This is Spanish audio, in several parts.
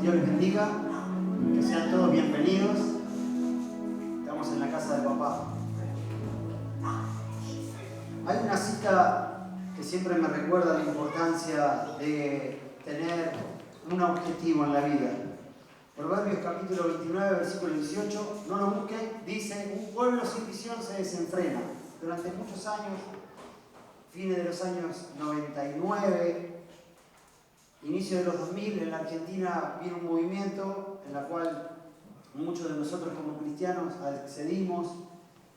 Dios les bendiga, que sean todos bienvenidos. Estamos en la casa de papá. Hay una cita que siempre me recuerda la importancia de tener un objetivo en la vida. Proverbios capítulo 29, versículo 18, no lo busquen, dice: un pueblo sin visión se desenfrena. Durante muchos años, fines de los años 99, inicio de los 2000, en la Argentina vino un movimiento en el cual muchos de nosotros como cristianos accedimos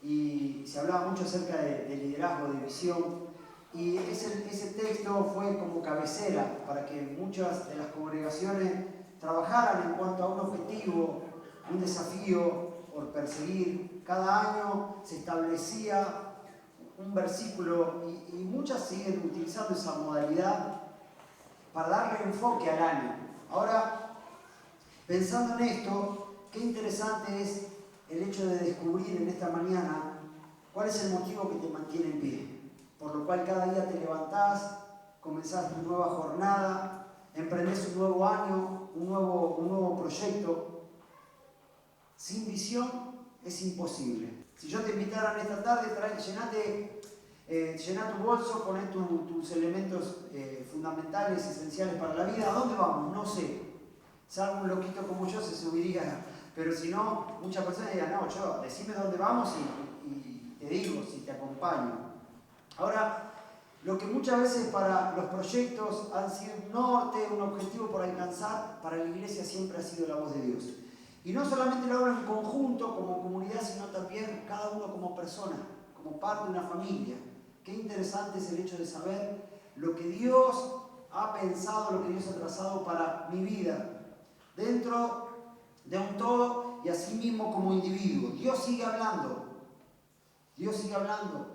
y se hablaba mucho acerca de liderazgo, de visión, y ese texto fue como cabecera para que muchas de las congregaciones trabajaran en cuanto a un objetivo, un desafío por perseguir. Cada año se establecía un versículo y muchas siguen utilizando esa modalidad para darle enfoque al año. Ahora, pensando en esto, qué interesante es el hecho de descubrir en esta mañana cuál es el motivo que te mantiene en pie, por lo cual cada día te levantás, comenzás tu nueva jornada, emprendés un nuevo año, un nuevo proyecto. Sin visión es imposible. Si yo te invitara en esta tarde, llená tu bolso, poné tus elementos fundamentales, esenciales para la vida. ¿A dónde vamos? No sé. Salvo un loquito como yo se subiría, pero si no, muchas personas dirían: no, yo, decime dónde vamos y te digo si te acompaño. Ahora, lo que muchas veces para los proyectos han sido un norte, un objetivo por alcanzar, para la iglesia siempre ha sido la voz de Dios. Y no solamente lo hablo en conjunto, como comunidad, sino también cada uno como persona, como parte de una familia. Qué interesante es el hecho de saber lo que Dios ha pensado, lo que Dios ha trazado para mi vida, dentro de un todo y así mismo como individuo. Dios sigue hablando. Dios sigue hablando.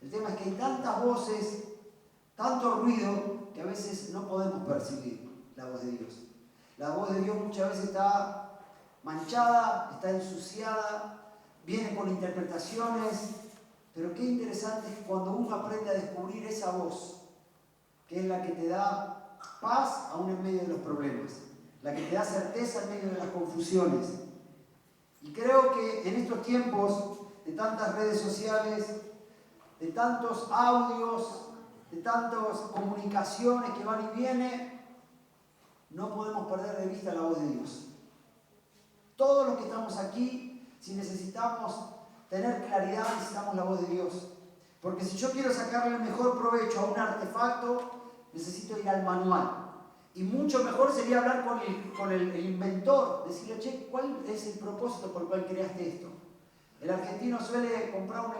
El tema es que hay tantas voces, tanto ruido, que a veces no podemos percibir la voz de Dios. La voz de Dios muchas veces está manchada, está ensuciada, viene con interpretaciones, pero qué interesante es cuando uno aprende a descubrir esa voz, que es la que te da paz aún en medio de los problemas, la que te da certeza en medio de las confusiones. Y creo que en estos tiempos de tantas redes sociales, de tantos audios, de tantas comunicaciones que van y vienen, no podemos perder de vista la voz de Dios. Todos los que estamos aquí, si necesitamos tener claridad, necesitamos la voz de Dios. Porque si yo quiero sacarle el mejor provecho a un artefacto, necesito ir al manual. Y mucho mejor sería hablar con el inventor, decirle: che, ¿cuál es el propósito por el cual creaste esto? El argentino suele comprar un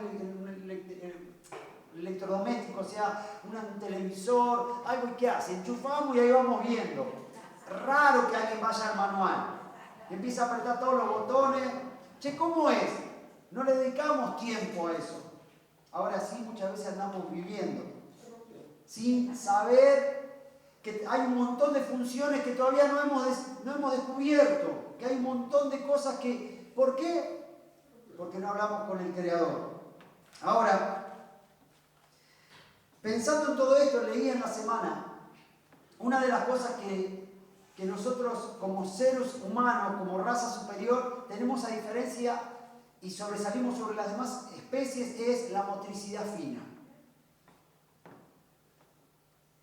electrodoméstico, o sea, un televisor, algo, y ¿qué hace? Enchufamos y ahí vamos viendo. Raro que alguien vaya al manual. Empieza a apretar todos los botones. Che, ¿cómo es? No le dedicamos tiempo a eso. Ahora sí, muchas veces andamos viviendo sin saber que hay un montón de funciones que todavía no hemos descubierto, que hay un montón de cosas que... ¿Por qué? Porque no hablamos con el Creador. Ahora, pensando en todo esto, leí en la semana una de las cosas que nosotros como seres humanos, como raza superior, tenemos a diferencia y sobresalimos sobre las demás especies, es la motricidad fina.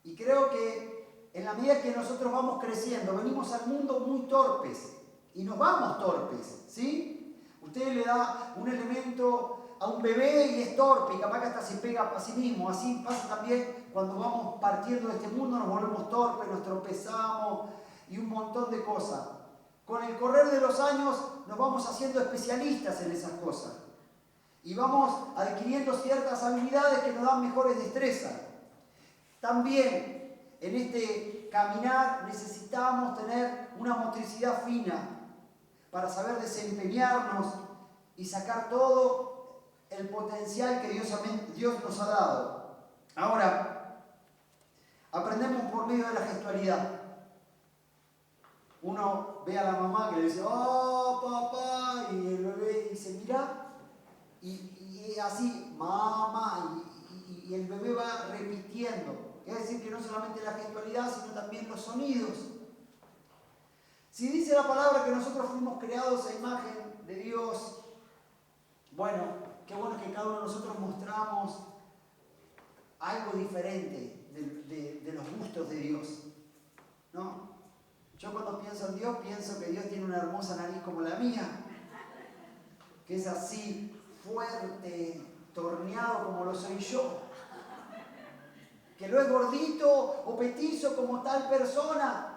Y creo que en la medida que nosotros vamos creciendo, venimos al mundo muy torpes y nos vamos torpes, ¿sí? Usted le da un elemento a un bebé y es torpe y capaz que hasta se pega a sí mismo. Así pasa también cuando vamos partiendo de este mundo, nos volvemos torpes, nos tropezamos y un montón de cosas. Con el correr de los años nos vamos haciendo especialistas en esas cosas y vamos adquiriendo ciertas habilidades que nos dan mejores destrezas. También en este caminar necesitamos tener una motricidad fina para saber desempeñarnos y sacar todo el potencial que Dios nos ha dado. Ahora, aprendemos por medio de la gestualidad. Uno ve a la mamá que le dice: ¡oh, papá! Y el bebé dice: mira, y así, mamá, y el bebé va repitiendo. Es decir, que no solamente la gestualidad, sino también los sonidos. Si dice la palabra que nosotros fuimos creados a imagen de Dios, bueno, qué bueno que cada uno de nosotros mostramos algo diferente de los gustos de Dios, ¿no? Yo cuando pienso en Dios, pienso que Dios tiene una hermosa nariz como la mía, que es así, fuerte, torneado como lo soy yo. Que no es gordito o petizo como tal persona.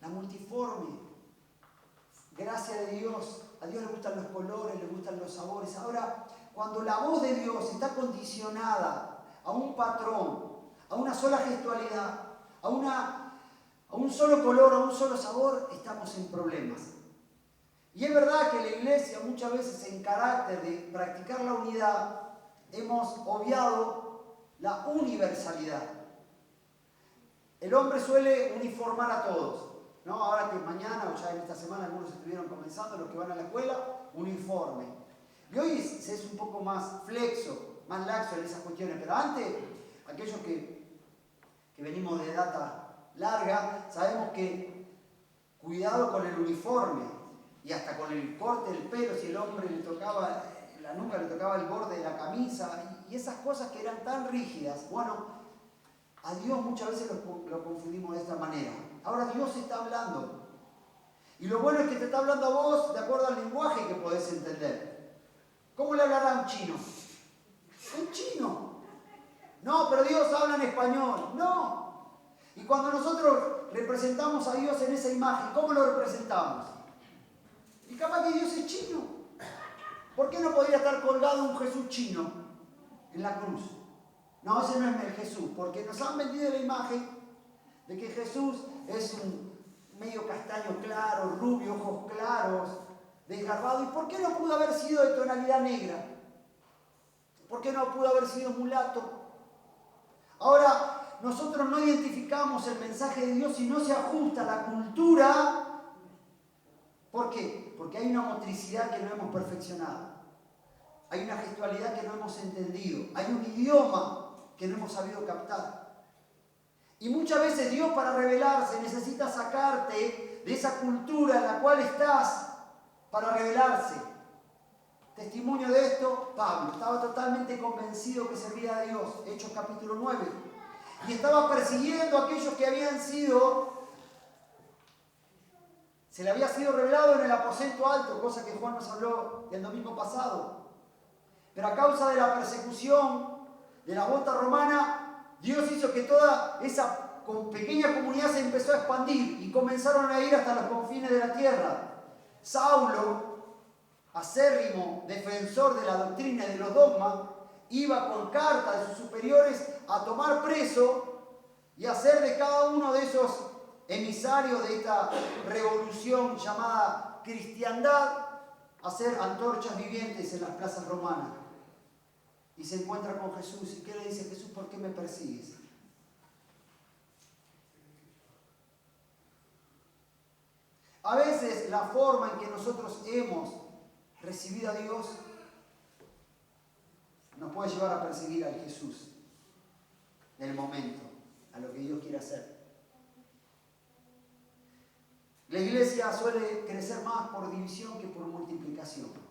La multiforme. Gracia de Dios. A Dios le gustan los colores, le gustan los sabores. Ahora, cuando la voz de Dios está condicionada a un patrón, a una sola gestualidad, a un solo color, a un solo sabor, estamos en problemas. Y es verdad que la iglesia muchas veces en carácter de practicar la unidad hemos obviado la universalidad. El hombre suele uniformar a todos, ¿no? Ahora que mañana o ya en esta semana algunos estuvieron comenzando, los que van a la escuela, uniforme. Y hoy se es un poco más flexo, más laxo en esas cuestiones, pero antes, aquellos que venimos de data larga, sabemos que cuidado con el uniforme y hasta con el corte del pelo, si el hombre le tocaba la nuca, le tocaba el borde de la camisa y esas cosas que eran tan rígidas. Bueno, a Dios muchas veces lo confundimos de esta manera. Ahora Dios está hablando. Y lo bueno es que te está hablando a vos de acuerdo al lenguaje que podés entender. ¿Cómo le hablará a un chino? Un chino. No, pero Dios habla en español. No. Y cuando nosotros representamos a Dios en esa imagen, ¿cómo lo representamos? Y capaz que Dios es chino. ¿Por qué no podría estar colgado un Jesús chino en la cruz? No, ese no es el Jesús, porque nos han vendido la imagen de que Jesús es un medio castaño claro, rubio, ojos claros, desgarbado. ¿Y por qué no pudo haber sido de tonalidad negra? ¿Por qué no pudo haber sido mulato? Ahora, nosotros no identificamos el mensaje de Dios si no se ajusta a la cultura. ¿Por qué? Porque hay una motricidad que no hemos perfeccionado. Hay una gestualidad que no hemos entendido. Hay un idioma que no hemos sabido captar. Y muchas veces Dios, para revelarse, necesita sacarte de esa cultura en la cual estás para revelarse. Testimonio de esto, Pablo estaba totalmente convencido que servía a Dios. Hechos capítulo 9. Y estaba persiguiendo a aquellos que habían sido... Se le había sido revelado en el aposento alto, cosa que Juan nos habló el domingo pasado. Pero a causa de la persecución de la bota romana, Dios hizo que toda esa pequeña comunidad se empezó a expandir y comenzaron a ir hasta los confines de la tierra. Saulo, acérrimo defensor de la doctrina y de los dogmas, iba con cartas de sus superiores a tomar preso y hacer de cada uno de esos emisarios de esta revolución llamada cristiandad, hacer antorchas vivientes en las plazas romanas. Y se encuentra con Jesús. ¿Y qué le dice Jesús? ¿Por qué me persigues? A veces la forma en que nosotros hemos recibido a Dios nos puede llevar a perseguir al Jesús del momento, a lo que Dios quiere hacer. La iglesia suele crecer más por división que por multiplicación.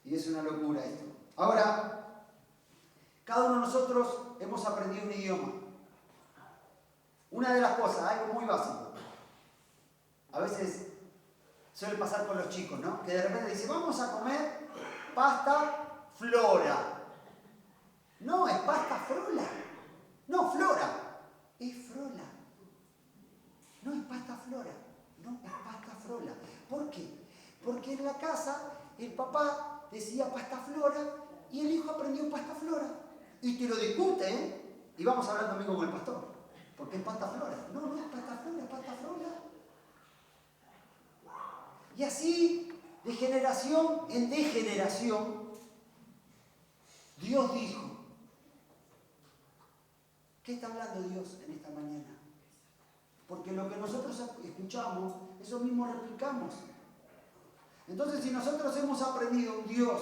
Y es una locura esto. Ahora, cada uno de nosotros hemos aprendido un idioma. Una de las cosas, algo muy básico. A veces suele pasar con los chicos, ¿no? Que de repente dicen, vamos a comer pasta flora. No, es pasta frola. No, flora. Es frola. No es pasta flora, no es pasta frola. ¿Por qué? Porque en la casa el papá decía pasta flora y el hijo aprendió pasta flora. Y te lo discute, ¿eh? Y vamos a hablar domingo con el pastor. ¿Por qué es pasta flora? No, no es pasta flora, es pasta frola. Y así, de generación en degeneración, Dios dijo. ¿Qué está hablando Dios en esta mañana? Porque lo que nosotros escuchamos, eso mismo replicamos. Entonces, si nosotros hemos aprendido un Dios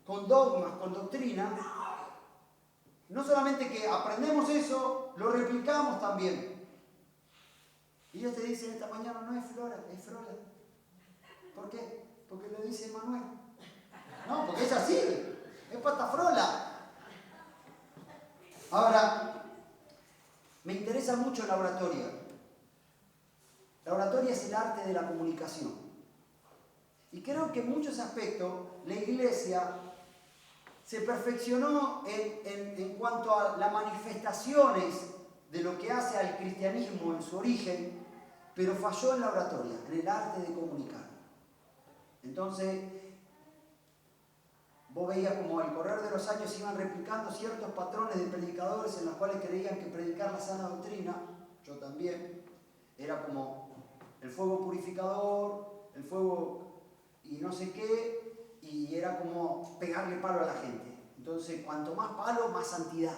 con dogmas, con doctrina, no solamente que aprendemos eso, eso lo replicamos también. Y ellos te dicen esta mañana, no es Flora, es Frola. ¿Por qué? Porque lo dice Manuel. No, porque es así, es patafrola. Ahora, me interesa mucho la oratoria. La oratoria es el arte de la comunicación. Y creo que en muchos aspectos la Iglesia se perfeccionó en cuanto a las manifestaciones de lo que hace al cristianismo en su origen, pero falló en la oratoria, en el arte de comunicar. Entonces, vos veías como al correr de los años iban replicando ciertos patrones de predicadores en los cuales creían que predicar la sana doctrina, yo también, era como el fuego purificador, el fuego y no sé qué, y era como pegarle palo a la gente. Entonces, cuanto más palo, más santidad.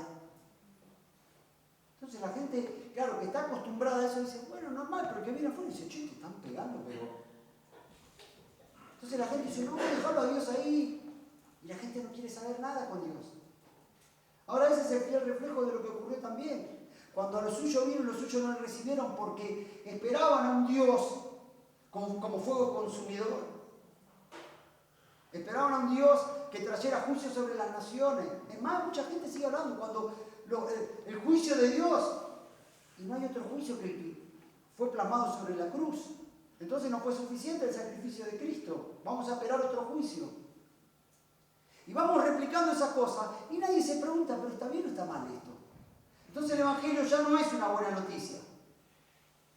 Entonces la gente, claro, que está acostumbrada a eso, dice, bueno, normal, pero que viene afuera y dice, che, te están pegando, pero... Entonces la gente dice, no, déjalo a Dios ahí. Y la gente no quiere saber nada con Dios. Ahora ese es el fiel reflejo de lo que ocurrió también. Cuando a los suyos vino, los suyos no le recibieron porque esperaban a un Dios como fuego consumidor. Esperaban a un Dios que trayera juicio sobre las naciones. Es más, mucha gente sigue hablando cuando el juicio de Dios, y no hay otro juicio que el que fue plasmado sobre la cruz. Entonces no fue suficiente el sacrificio de Cristo. Vamos a esperar otro juicio. Y vamos replicando esas cosas y nadie se pregunta, ¿pero está bien o está mal esto? Entonces el Evangelio ya no es una buena noticia.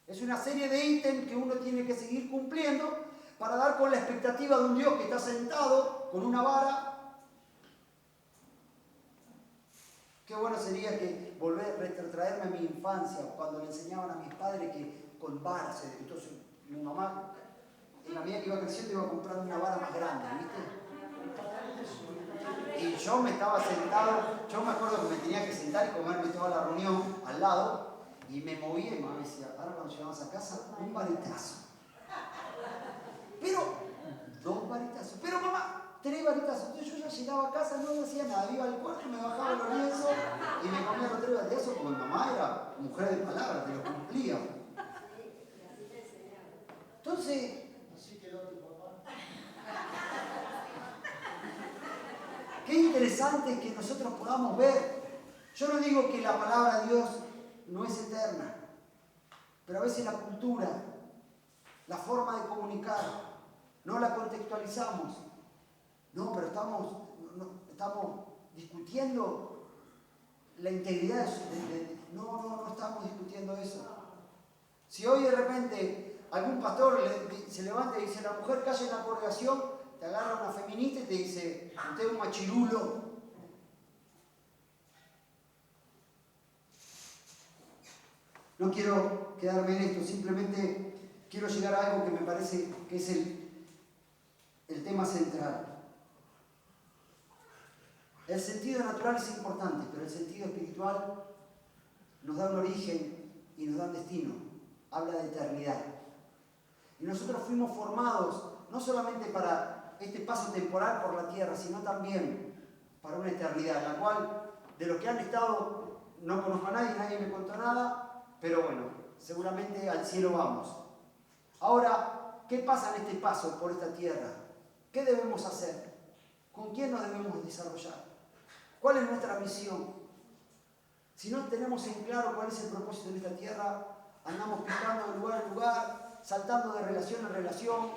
Es una serie de ítems que uno tiene que seguir cumpliendo para dar con la expectativa de un Dios que está sentado con una vara. Qué bueno sería que retrotraerme a mi infancia, cuando le enseñaban a mis padres que con varas. Entonces mi mamá, en la medida que iba creciendo, iba comprando una vara más grande, ¿viste? Y yo me estaba sentado, yo me acuerdo que me tenía que sentar y comerme toda la reunión al lado, y me movía y mamá me decía, ahora cuando llegamos a casa, un varitazo. Pero, 2 varitazos. Pero mamá, 3 varitazos. Entonces yo ya llegaba a casa, no hacía nada, iba al cuarto, me bajaba los lienzos y me comía los 3 varitazos porque mi mamá era mujer de palabra, te lo cumplía. Entonces, así quedó tu papá. Qué interesante que nosotros podamos ver. Yo no digo que la palabra de Dios no es eterna, pero a veces la cultura, la forma de comunicar, no la contextualizamos. No, pero estamos discutiendo la integridad. No estamos discutiendo eso. Si hoy de repente algún pastor se levanta y dice, la mujer calla en la congregación, te agarra una feminista y te dice, usted es un machirulo. No quiero quedarme en esto, simplemente quiero llegar a algo que me parece que es el tema central. El sentido natural es importante, pero el sentido espiritual nos da un origen y nos da un destino. Habla de eternidad. Y nosotros fuimos formados no solamente para este paso temporal por la tierra, sino también para una eternidad, la cual de los que han estado no conozco a nadie me contó nada, pero bueno, seguramente al cielo vamos. Ahora, ¿qué pasa en este paso por esta tierra? ¿Qué debemos hacer? ¿Con quién nos debemos desarrollar? ¿Cuál es nuestra misión? Si no tenemos en claro cuál es el propósito de esta tierra, andamos picando de lugar en lugar, saltando de relación en relación,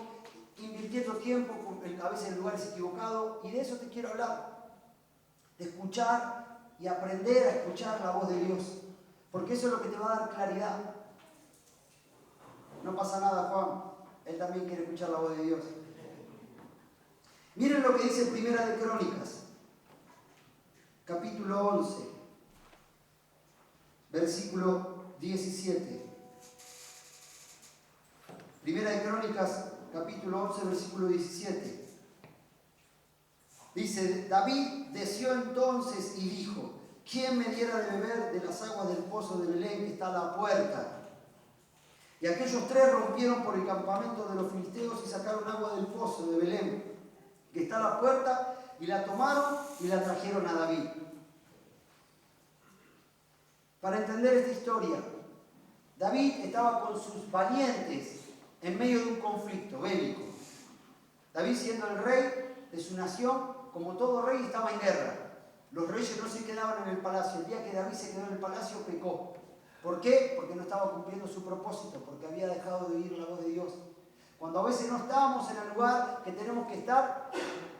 invirtiendo tiempo, a veces en lugares equivocados, y de eso te quiero hablar. De escuchar y aprender a escuchar la voz de Dios, porque eso es lo que te va a dar claridad. No pasa nada, Juan, él también quiere escuchar la voz de Dios. Miren lo que dice Primera de Crónicas, capítulo 11, versículo 17. Primera de Crónicas, capítulo 11, versículo 17. Dice, David deseó entonces y dijo, ¿quién me diera de beber de las aguas del pozo de Belén que está a la puerta? Y aquellos 3 rompieron por el campamento de los filisteos y sacaron agua del pozo de Belén que está a la puerta, y la tomaron y la trajeron a David. para entender esta historia. David estaba con sus valientes en medio de un conflicto bélico. David, siendo el rey de su nación, como todo rey, estaba en guerra. Los reyes no se quedaban en el palacio. El día que David se quedó en el palacio, pecó. ¿Por qué? Porque no estaba cumpliendo su propósito, porque había dejado de oír la voz de Dios. Cuando a veces no estábamos en el lugar que tenemos que estar,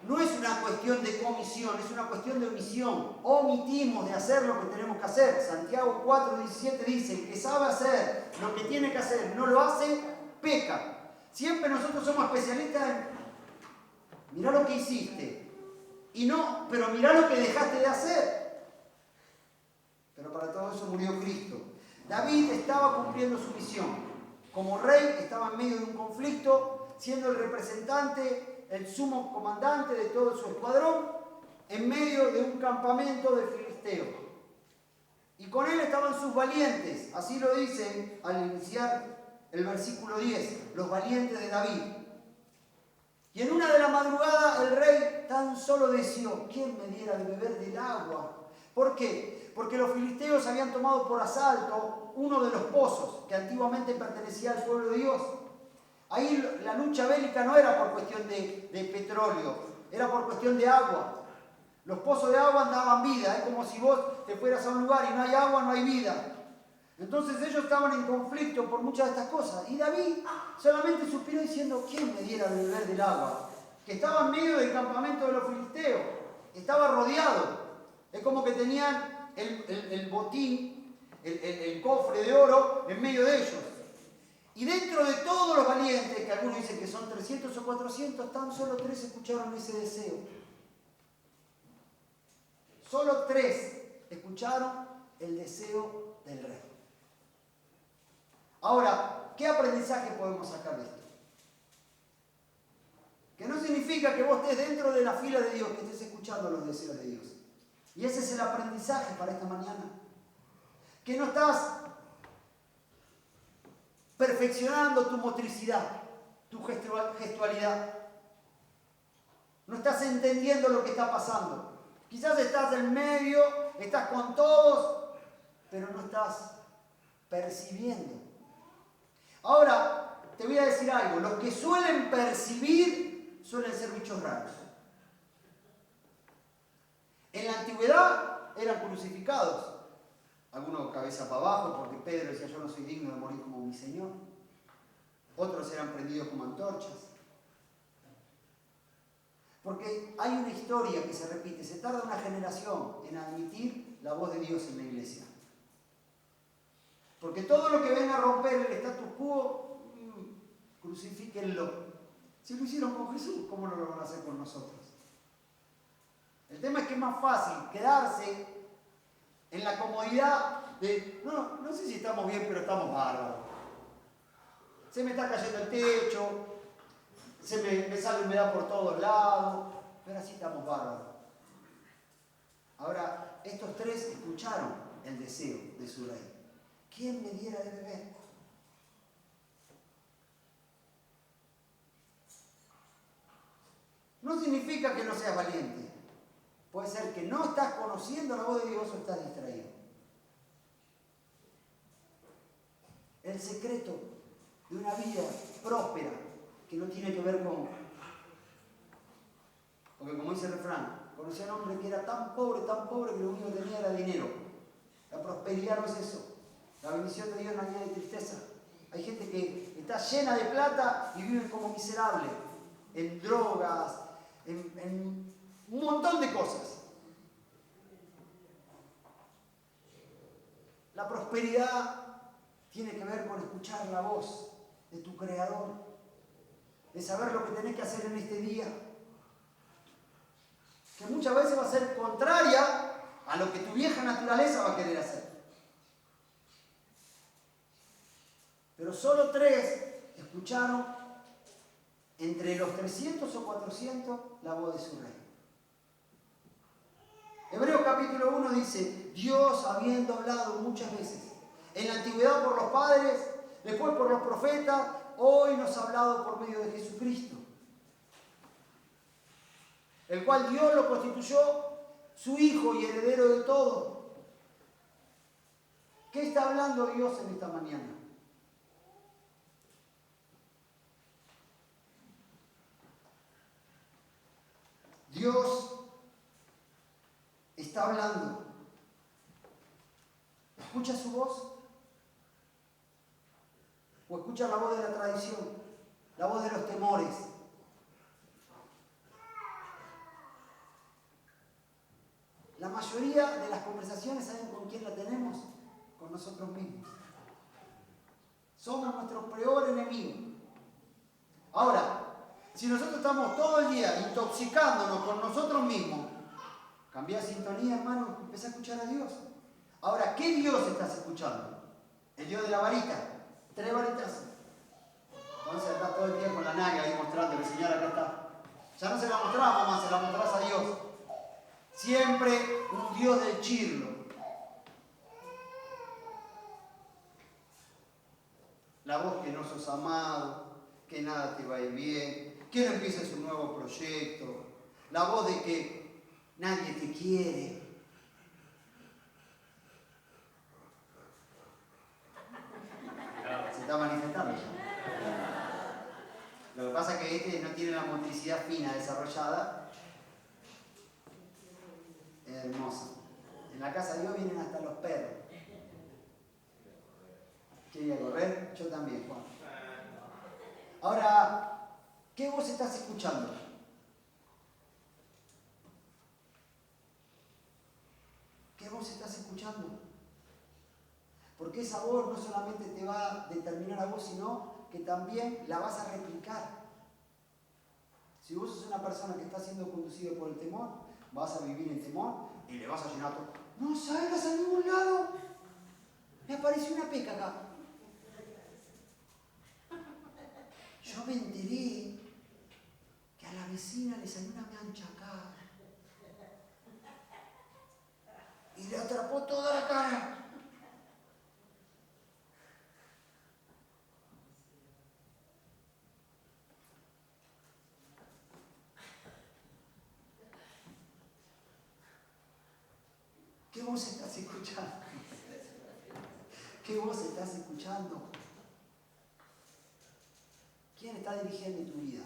no es una cuestión de comisión, es una cuestión de omisión. Omitimos de hacer lo que tenemos que hacer. Santiago 4:17 dice, el que sabe hacer lo que tiene que hacer, no lo hace, peca. Siempre nosotros somos especialistas en, mirá lo que hiciste, y no, pero mirá lo que dejaste de hacer. Pero para todo eso murió Cristo. David estaba cumpliendo su misión. Como rey estaba en medio de un conflicto, siendo el representante, el sumo comandante de todo su escuadrón, en medio de un campamento de filisteos. Y con él estaban sus valientes, así lo dice al iniciar el versículo 10, los valientes de David. Y en una de la madrugada el rey tan solo deseó, ¿quién me diera de beber del agua? ¿Por qué? Porque los filisteos habían tomado por asalto uno de los pozos que antiguamente pertenecía al pueblo de Dios. Ahí la lucha bélica no era por cuestión de petróleo, era por cuestión de agua. Los pozos de agua daban vida, es como si vos te fueras a un lugar y no hay agua, no hay vida. Entonces ellos estaban en conflicto por muchas de estas cosas. Y David solamente suspiró diciendo, ¿quién me diera de beber del agua? Que estaba en medio del campamento de los filisteos, estaba rodeado. Es como que tenían el botín, el cofre de oro en medio de ellos. Y dentro de todos los valientes, que algunos dicen que son 300 o 400, tan solo 3 escucharon ese deseo. Solo 3 escucharon el deseo del rey. Ahora, ¿qué aprendizaje podemos sacar de esto? Que no significa que vos estés dentro de la fila de Dios, que estés escuchando los deseos de Dios. Y ese es el aprendizaje para esta mañana. Que no estás perfeccionando tu motricidad, tu gestualidad. No estás entendiendo lo que está pasando. Quizás estás en medio, estás con todos, pero no estás percibiendo. Ahora, te voy a decir algo. Los que suelen percibir suelen ser bichos raros. En la antigüedad eran crucificados. Algunos cabeza para abajo, porque Pedro decía, yo no soy digno de morir como mi Señor. Otros eran prendidos como antorchas. Porque hay una historia que se repite, se tarda una generación en admitir la voz de Dios en la iglesia. Porque todo lo que venga a romper el status quo, crucifíquenlo. Si lo hicieron con Jesús, ¿cómo no lo van a hacer con nosotros? El tema es que es más fácil quedarse en la comodidad de, no sé si estamos bien, pero estamos bárbaros. Se me está cayendo el techo, me sale humedad por todos lados, pero así estamos bárbaros. Ahora, estos 3 escucharon el deseo de su rey. ¿Quién me diera de beber? No significa que no seas valiente. Puede ser que no estás conociendo la voz de Dios o estás distraído. El secreto de una vida próspera, que no tiene que ver con... Porque como dice el refrán, conocí a un hombre que era tan pobre, que lo único que tenía era dinero. La prosperidad no es eso. La bendición de Dios no añade tristeza. Hay gente que está llena de plata y vive como miserable, en drogas, en un montón de cosas. La prosperidad tiene que ver con escuchar la voz de tu Creador, de saber lo que tenés que hacer en este día, que muchas veces va a ser contraria a lo que tu vieja naturaleza va a querer hacer. Pero solo 3 escucharon entre los 300 o 400 la voz de su rey. Hebreos capítulo 1 dice, Dios habiendo hablado muchas veces, en la antigüedad por los padres, después por los profetas, hoy nos ha hablado por medio de Jesucristo, el cual Dios lo constituyó su Hijo y heredero de todo. ¿Qué está hablando Dios en esta mañana? Dios está hablando. ¿Escucha su voz? ¿O escucha la voz de la tradición? La voz de los temores. La mayoría de las conversaciones, ¿saben con quién la tenemos? Con nosotros mismos. Somos nuestro peor enemigo. Ahora, si nosotros estamos todo el día intoxicándonos con nosotros mismos, cambia sintonía, hermano, empieza a escuchar a Dios. Ahora, ¿qué Dios estás escuchando? El Dios de la varita. 3 varitas. Entonces está todo el día con la naga ahí mostrándole, señora, acá está. Ya no se la mostrás, mamá, se la mostrás a Dios. Siempre un Dios del chirlo. La voz que no sos amado, que nada te va a ir bien, que no empieces un nuevo proyecto. La voz de que nadie te quiere. Se está manifestando ya. Lo que pasa es que este no tiene la motricidad fina desarrollada. Es hermoso. En la casa de Dios vienen hasta los perros. ¿Quería correr? Yo también, Juan. Ahora, ¿qué voz estás escuchando? ¿Qué voz estás escuchando? Porque esa voz no solamente te va a determinar a vos, sino que también la vas a replicar. Si vos sos una persona que está siendo conducida por el temor, vas a vivir en temor y le vas a llenar todo. No salgas a ningún lado. Me apareció una peca acá. Yo me enteré que a la vecina le salió una mancha acá. Y le atrapó toda la cara. ¿Qué voz estás escuchando? ¿Qué voz estás escuchando? ¿Quién está dirigiendo tu vida?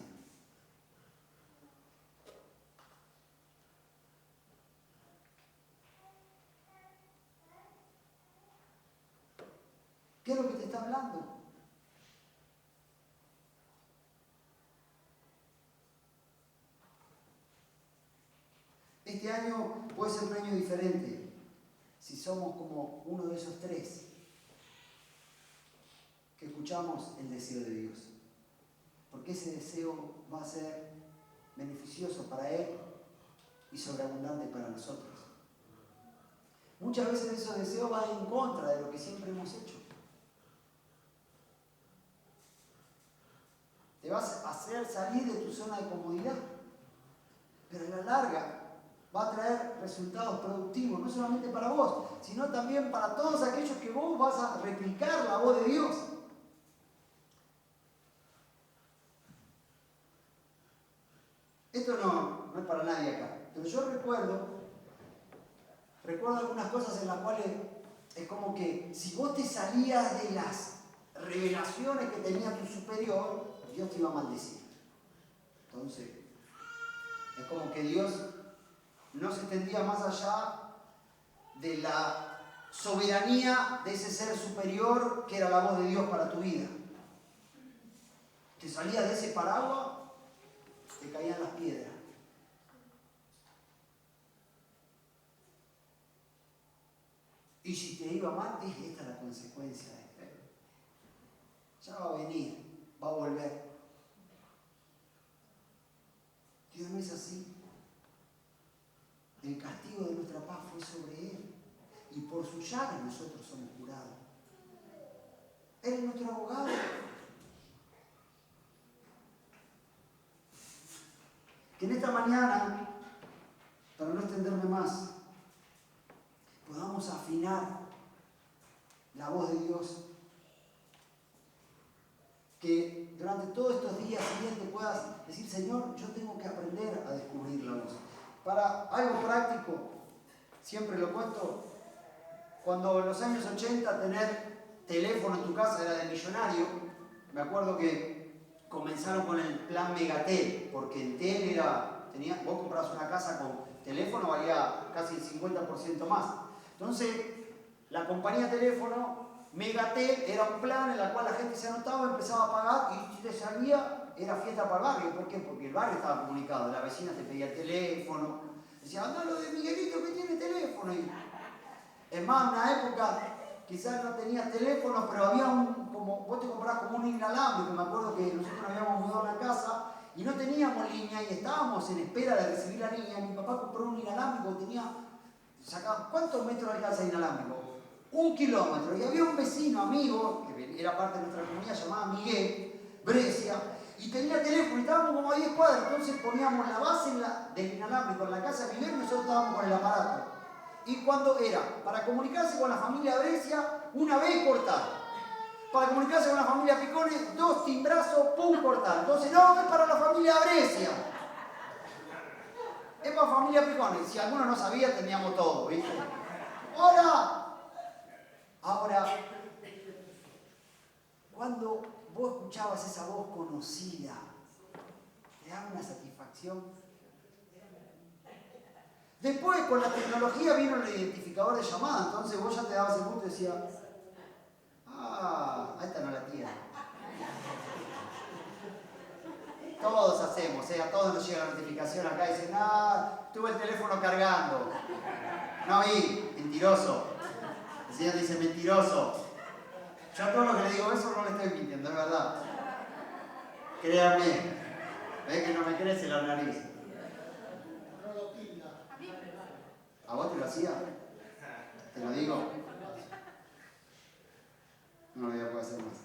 ¿Qué es lo que te está hablando? Este año puede ser un año diferente si somos como uno de esos 3 que escuchamos el deseo de Dios. Porque ese deseo va a ser beneficioso para Él y sobreabundante para nosotros. Muchas veces esos deseos van en contra de lo que siempre hemos hecho. Te vas a hacer salir de tu zona de comodidad, pero a la larga va a traer resultados productivos, no solamente para vos, sino también para todos aquellos que vos vas a replicar la voz de Dios. Esto no es para nadie acá, pero yo recuerdo algunas cosas en las cuales es como que si vos te salías de las revelaciones que tenía tu superior, Dios te iba a maldecir. Entonces, es como que Dios no se extendía más allá de la soberanía de ese ser superior que era la voz de Dios para tu vida. Te salías de ese paraguas, te caían las piedras. Y si te iba mal, esta es la consecuencia de esto. Ya va a venir, va a volver. Dios no es así. El castigo de nuestra paz fue sobre Él. Y por su llaga nosotros somos curados. Él es nuestro abogado. Que en esta mañana, para no extenderme más, podamos afinar la voz de Dios. Que durante todos estos días siguientes puedas decir, Señor, yo tengo que aprender a descubrir la voz. Para algo práctico, siempre lo cuento, Cuando en los años 80 tener teléfono en tu casa era de millonario, me acuerdo que comenzaron con el plan Megatel, porque Entel vos comprabas una casa con teléfono, valía casi el 50% más. Entonces, la compañía de teléfono, Megatel, era un plan en el cual la gente se anotaba, empezaba a pagar y si te salía, era fiesta para el barrio. ¿Por qué? Porque el barrio estaba comunicado, la vecina te pedía el teléfono, decía, anda lo de Miguelito que tiene teléfono. Y, es más, en una época quizás no tenías teléfono, pero había como vos te comprabas como un inalámbrico. Me acuerdo que nosotros nos habíamos mudado a una casa y no teníamos línea y estábamos en espera de recibir la línea. Mi papá compró un inalámbrico, ¿cuántos metros alcanza el inalámbrico? 1 kilómetro. Y había un vecino, amigo, que era parte de nuestra comunidad, llamado Miguel Brescia, y tenía teléfono y estábamos como a 10 cuadras. Entonces poníamos la base del inalámbrico en la casa de Miguel y nosotros estábamos con el aparato. Y cuando era para comunicarse con la familia Brescia, una vez cortar. Para comunicarse con la familia Picones, 2 timbrazos, pum, cortar. Entonces, no, es para la familia Brescia. Es para la familia Picones. Si alguno no sabía, teníamos todo, ¿viste? Ahora, cuando vos escuchabas esa voz conocida, te daba una satisfacción. Después, con la tecnología vino el identificador de llamada, entonces vos ya te dabas el gusto y decías, esta no la tiene. Todos hacemos, a todos nos llega la notificación acá y dicen, tuve el teléfono cargando. No vi, mentiroso. El Señor dice, mentiroso. Yo a todo lo que le digo eso no le estoy mintiendo, es verdad. Créanme, ves que no me crece la nariz. ¿A vos te lo hacía? ¿Te lo digo? No lo voy a poder hacer más.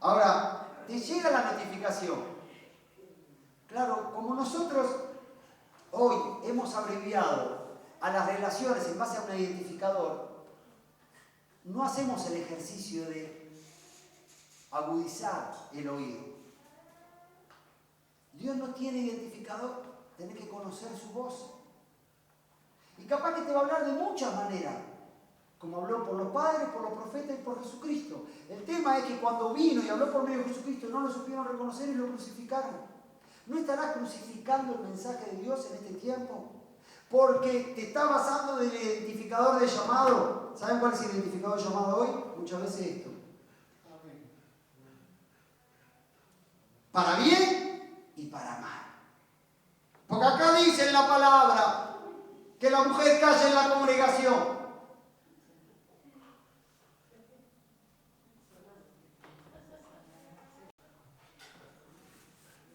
Ahora, te llega la notificación. Claro, como nosotros hoy hemos abreviado a las relaciones en base a un identificador, no hacemos el ejercicio de agudizar el oído. Dios no tiene identificador, tenés que conocer su voz. Y capaz que te va a hablar de muchas maneras, como habló por los padres, por los profetas y por Jesucristo. El tema es que cuando vino y habló por medio de Jesucristo no lo supieron reconocer y lo crucificaron. ¿No estarás crucificando el mensaje de Dios en este tiempo? Porque te está basando del identificador de llamado. ¿Saben cuál es el identificador de llamado hoy? Muchas veces esto. Para bien y para mal. Porque acá dice en la palabra que la mujer calle en la congregación.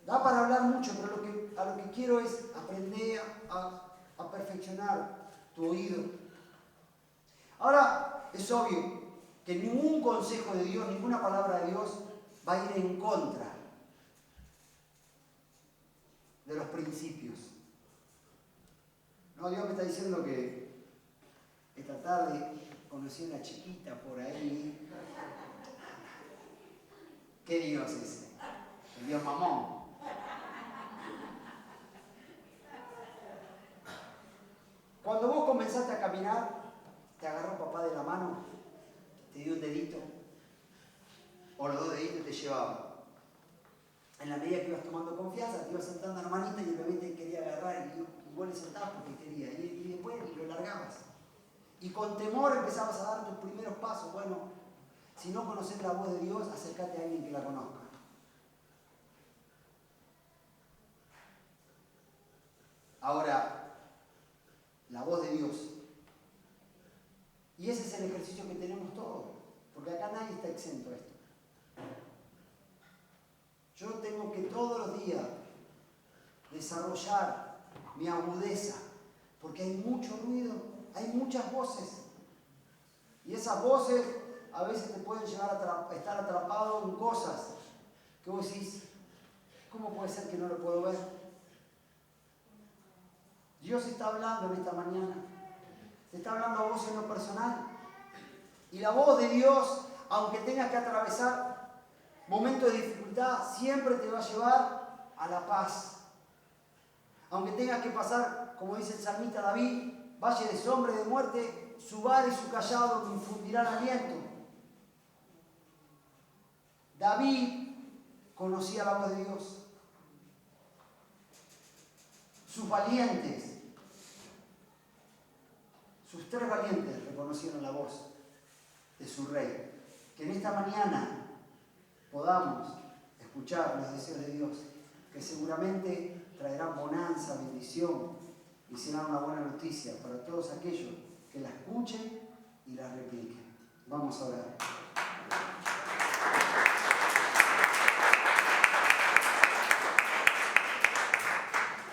Da para hablar mucho, pero a lo que quiero es aprender a perfeccionar tu oído. Ahora, es obvio que ningún consejo de Dios, ninguna palabra de Dios va a ir en contra de los principios. No, Dios me está diciendo que esta tarde conocí a una chiquita por ahí. ¿Qué Dios es ese? El Dios mamón. Cuando vos comenzaste a caminar, te agarró papá de la mano, te dio un dedito, o los 2 deditos te llevaban. En la medida que ibas tomando confianza, te ibas sentando a la manita y el bebé te quería agarrar y vos le sentabas porque quería, y después lo largabas. Y con temor empezabas a dar tus primeros pasos. Bueno, si no conoces la voz de Dios, acércate a alguien que la conozca. Ahora, la voz de Dios. Y ese es el ejercicio que tenemos todos, porque acá nadie está exento a esto. Yo tengo que todos los días desarrollar mi agudeza, porque hay mucho ruido, hay muchas voces. Y esas voces a veces te pueden llevar a estar atrapado en cosas que vos decís, ¿cómo puede ser que no lo puedo ver? Dios está hablando en esta mañana. Te está hablando a vos en lo personal. Y la voz de Dios, aunque tengas que atravesar momentos de dificultad, siempre te va a llevar a la paz. Aunque tengas que pasar, como dice el salmista David, valle de sombra y de muerte, su vara y su callado me infundirán aliento. David conocía la voz de Dios. Sus valientes, sus 3 valientes reconocieron la voz de su rey. Que en esta mañana podamos escuchar los deseos de Dios, que seguramente traerán bonanza, bendición y será una buena noticia para todos aquellos que la escuchen y la repliquen. Vamos a orar.